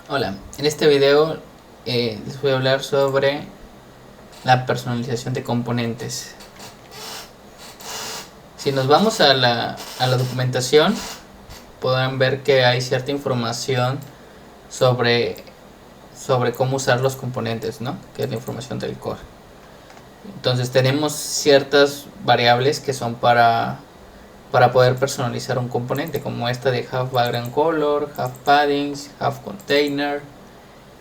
Hola, en este video les voy a hablar sobre la personalización de componentes. Si nos vamos a la documentación, podrán ver que hay cierta información sobre, sobre cómo usar los componentes, ¿no? Que es la información del core. Entonces tenemos ciertas variables que son para poder personalizar un componente, como esta de have background color, have paddings, have container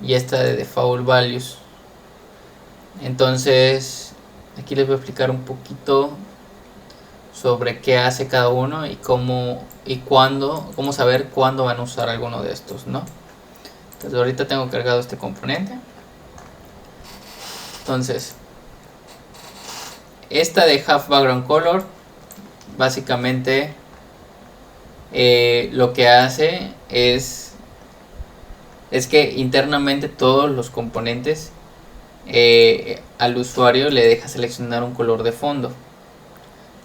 y esta de default values. Entonces aquí les voy a explicar un poquito sobre qué hace cada uno y cómo saber cuándo van a usar alguno de estos, ¿no? Entonces ahorita tengo cargado este componente. Entonces esta de have background color básicamente lo que hace es que internamente todos los componentes al usuario le deja seleccionar un color de fondo.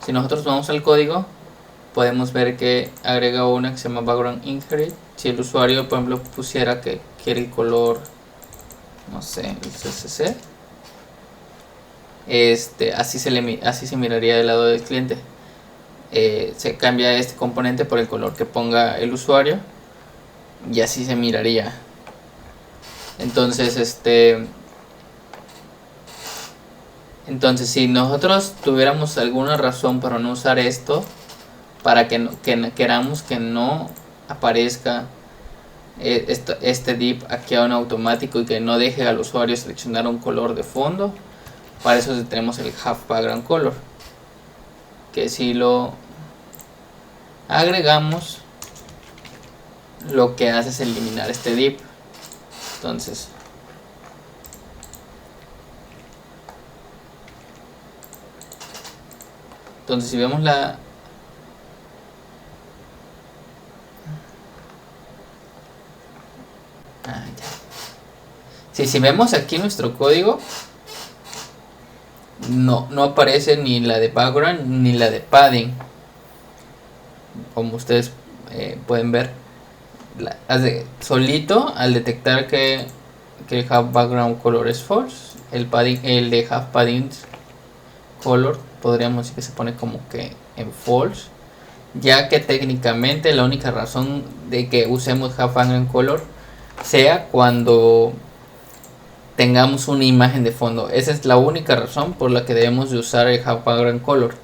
Si nosotros vamos al código, podemos ver que agrega una que se llama background inherit. Si el usuario, por ejemplo, pusiera que quiere el color, no sé, el CCC, así se miraría del lado del cliente. Se cambia este componente por el color que ponga el usuario y así se miraría. Entonces, entonces si nosotros tuviéramos alguna razón para no usar esto, para que queramos que no aparezca este div aquí en automático y que no deje al usuario seleccionar un color de fondo, para eso tenemos el have background color, que si lo agregamos, lo que hace es eliminar este div. Entonces si vemos si vemos aquí nuestro código, no aparece ni la de background ni la de padding, como ustedes pueden ver. Solito, al detectar que el have background color es false, el de have padding color podríamos decir que se pone como que en false, ya que técnicamente la única razón de que usemos have background color sea cuando tengamos una imagen de fondo. Esa es la única razón por la que debemos de usar el have background color.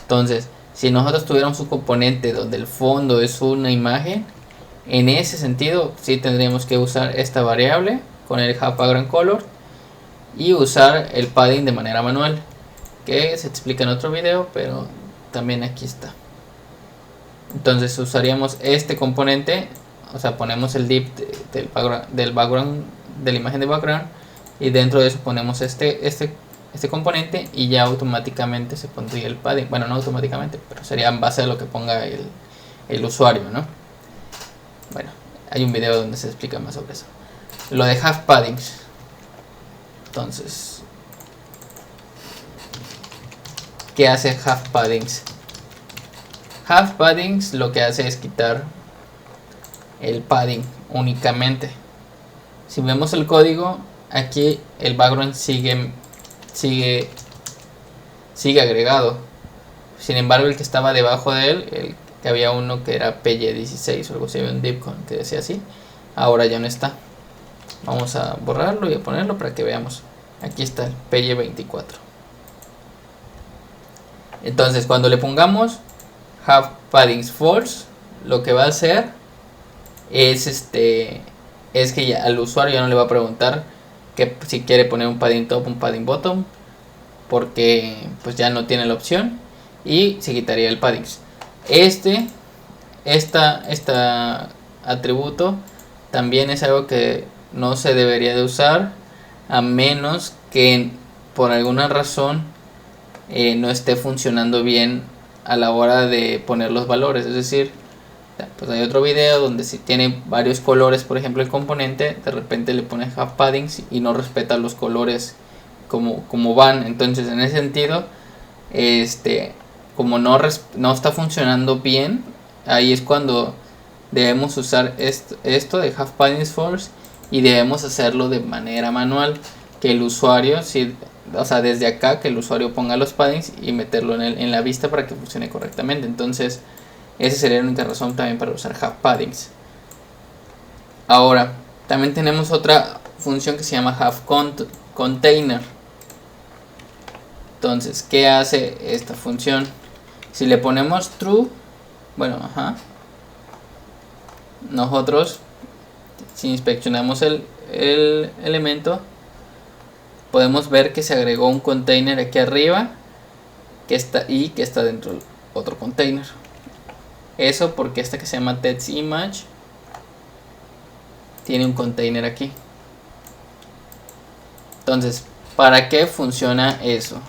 Entonces, si nosotros tuviéramos un componente donde el fondo es una imagen, en ese sentido sí tendríamos que usar esta variable con el have background color y usar el padding de manera manual, que se explica en otro video, pero también aquí está. Entonces usaríamos este componente, o sea, ponemos el div del background, de la imagen de background, y dentro de eso ponemos este componente y ya automáticamente se pondría el padding. Bueno, no automáticamente, pero sería en base a lo que ponga el usuario, ¿no? Bueno, hay un video donde se explica más sobre eso. Lo de have paddings. Entonces, ¿qué hace have paddings? Have paddings lo que hace es quitar el padding únicamente. Si vemos el código, aquí el background sigue agregado. Sin embargo, el que estaba debajo de él, que había uno que era PY16 o algo así, había un div que decía así, ahora ya no está. Vamos a borrarlo y a ponerlo para que veamos. Aquí está el PY24. Entonces, cuando le pongamos have paddings false, lo que va a hacer es que ya al usuario ya no le va a preguntar que si quiere poner un padding top o un padding bottom, porque pues ya no tiene la opción y se quitaría el paddings. Este atributo también es algo que no se debería de usar a menos que por alguna razón no esté funcionando bien a la hora de poner los valores. Es decir, pues hay otro video donde si tiene varios colores, por ejemplo el componente, de repente le pone have paddings y no respeta los colores como van. Entonces en ese sentido, como no está funcionando bien, ahí es cuando debemos usar esto de have padding is false y debemos hacerlo de manera manual, que el usuario, o sea, desde acá que el usuario ponga los paddings y meterlo en la vista para que funcione correctamente. Entonces esa sería la única razón también para usar have paddings. Ahora también tenemos otra función que se llama have container. Entonces, ¿qué hace esta función? Si le ponemos true, bueno, nosotros, si inspeccionamos el elemento, podemos ver que se agregó un container aquí arriba que está dentro del otro container. Eso porque esta que se llama TextImage tiene un container aquí. Entonces, ¿para qué funciona eso?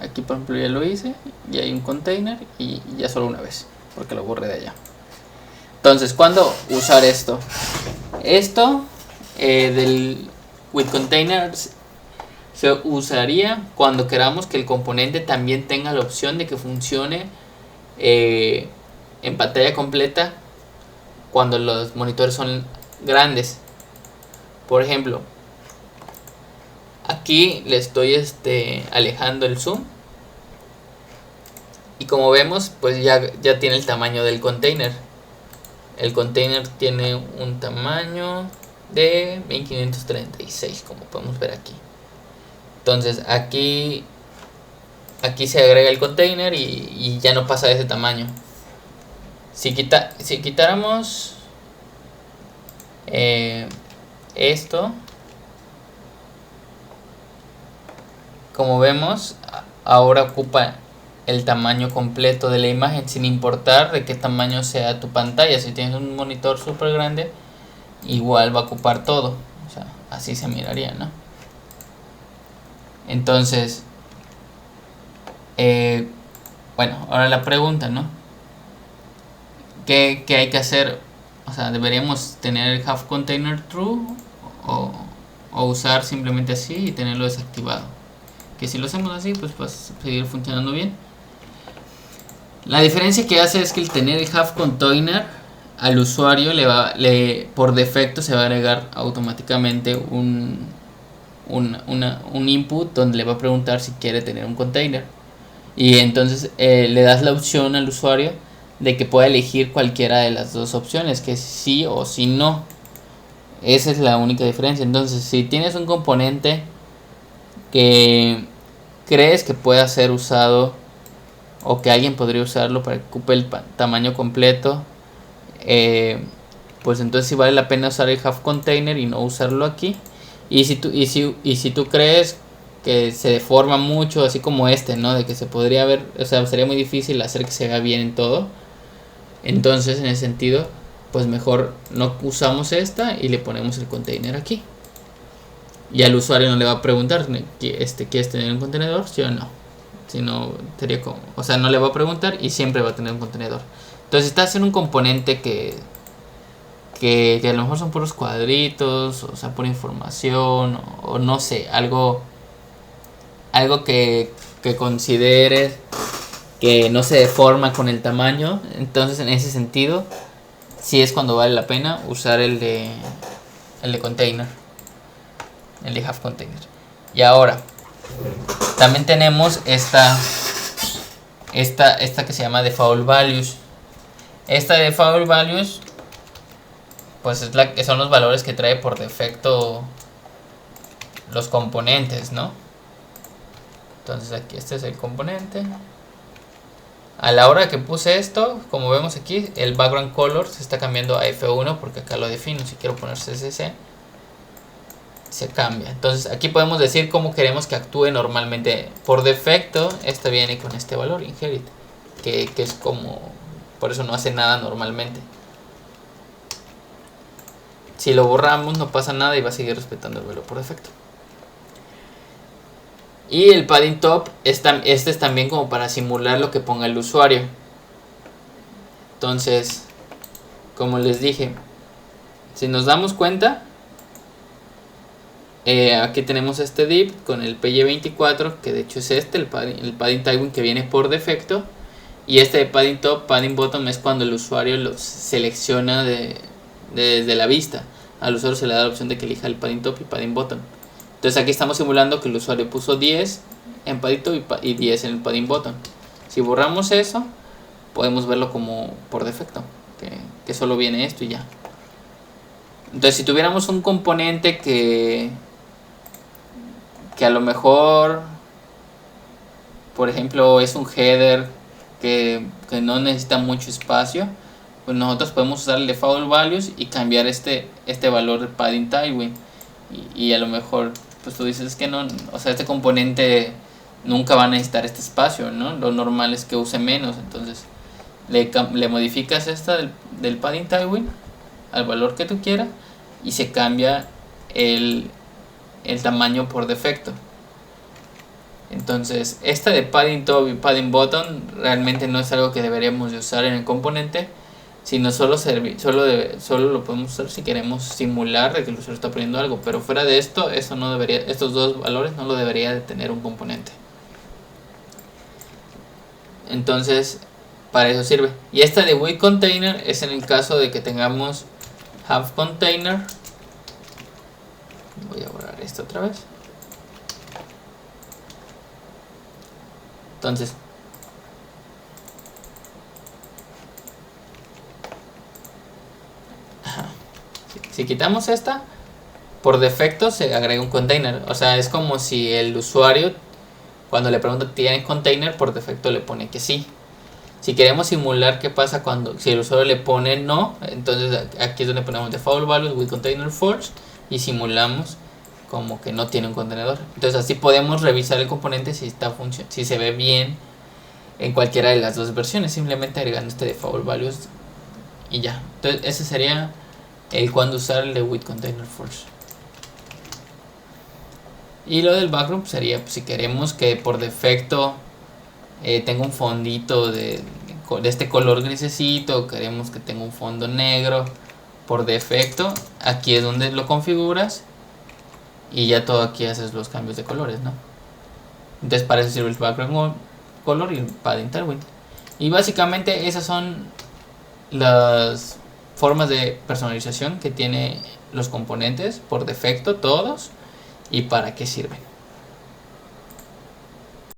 Aquí por ejemplo ya lo hice y hay un container y ya solo una vez porque lo borré de allá. Entonces, ¿cuándo usar esto? Esto del with containers se usaría cuando queramos que el componente también tenga la opción de que funcione en pantalla completa cuando los monitores son grandes. Por ejemplo, aquí le estoy alejando el zoom y como vemos pues ya tiene el tamaño del container. El container tiene un tamaño de 1536, como podemos ver aquí. Entonces aquí se agrega el container y ya no pasa de ese tamaño. Si quitáramos esto, como vemos, ahora ocupa el tamaño completo de la imagen sin importar de qué tamaño sea tu pantalla. Si tienes un monitor súper grande, igual va a ocupar todo. O sea, así se miraría, ¿no? Entonces, bueno, ahora la pregunta, ¿no? ¿Qué hay que hacer? O sea, ¿deberíamos tener el have container true o usar simplemente así y tenerlo desactivado? Que si lo hacemos así, pues va a seguir funcionando bien. La diferencia que hace es que el tener el have container al usuario por defecto se va a agregar automáticamente un input donde le va a preguntar si quiere tener un container. Y entonces le das la opción al usuario de que pueda elegir cualquiera de las dos opciones, que es sí o si no. Esa es la única diferencia. Entonces, si tienes un componente que crees que pueda ser usado o que alguien podría usarlo para que ocupe el tamaño completo, pues entonces sí vale la pena usar el have container y no usarlo aquí. Y si tú crees que se deforma mucho, así como ¿no? De que se podría ver, o sea, sería muy difícil hacer que se vea bien en todo. Entonces, en ese sentido, pues mejor no usamos esta y le ponemos el container aquí. Y al usuario no le va a preguntar, ¿quieres tener un contenedor? ¿Sí o no? Si no, sería como, o sea, no le va a preguntar y siempre va a tener un contenedor. Entonces, si estás en un componente que a lo mejor son puros cuadritos, o sea, pura información, o no sé, algo que consideres que no se deforma con el tamaño, entonces en ese sentido sí es cuando vale la pena usar el de container, el de have container. Y ahora también tenemos esta que se llama default values. Esta default values pues son los valores que trae por defecto los componentes, ¿no? Entonces aquí este es el componente. A la hora que puse esto, como vemos aquí, el background color se está cambiando a F1 porque acá lo defino. Si quiero poner CSS, se cambia. Entonces aquí podemos decir cómo queremos que actúe normalmente. Por defecto, esta viene con este valor, inherit, que es como, por eso no hace nada normalmente. Si lo borramos no pasa nada y va a seguir respetando el valor por defecto. Y el padding top, este es también como para simular lo que ponga el usuario. Entonces, como les dije, si nos damos cuenta, aquí tenemos este div con el PY24, que de hecho es el padding Tailwind que viene por defecto. Y este de padding top, padding bottom es cuando el usuario lo selecciona desde la vista. Al usuario se le da la opción de que elija el padding top y padding bottom. Entonces aquí estamos simulando que el usuario puso 10 en padding top y 10 en el padding bottom. Si borramos eso, podemos verlo como por defecto, que solo viene esto y ya. Entonces si tuviéramos un componente que a lo mejor, por ejemplo, es un header que no necesita mucho espacio, pues nosotros podemos usar el default values y cambiar este valor de padding tailwind. Y a lo mejor pues tú dices que no, o sea, este componente nunca va a necesitar este espacio, ¿no? Lo normal es que use menos. Entonces le modificas esta del padding tailwind al valor que tú quieras y se cambia el tamaño por defecto. Entonces esta de padding top y padding bottom realmente no es algo que deberíamos de usar en el componente, sino solo lo podemos usar si queremos simular de que el usuario está poniendo algo, pero fuera de esto, estos dos valores no lo debería de tener un componente. Entonces para eso sirve. Y esta de with container es en el caso de que tengamos have container. Voy a borrar esto otra vez. Entonces si quitamos esta, por defecto se agrega un container. O sea, es como si el usuario, cuando le pregunta ¿tiene container?, por defecto le pone que sí. Si queremos simular qué pasa si el usuario le pone no, entonces aquí es donde ponemos default values with container false y simulamos como que no tiene un contenedor. Entonces así podemos revisar el componente si se ve bien en cualquiera de las dos versiones, simplemente agregando este default values y ya. Entonces ese sería el cuando usar el de with container false. Y lo del background sería pues, si queremos que por defecto tenga un fondito de este color grisecito, queremos que tenga un fondo negro por defecto, aquí es donde lo configuras y ya todo aquí haces los cambios de colores, ¿no? Entonces para eso sirve el background color y el padding tailwind. Y básicamente esas son las formas de personalización que tiene los componentes por defecto todos y para qué sirven.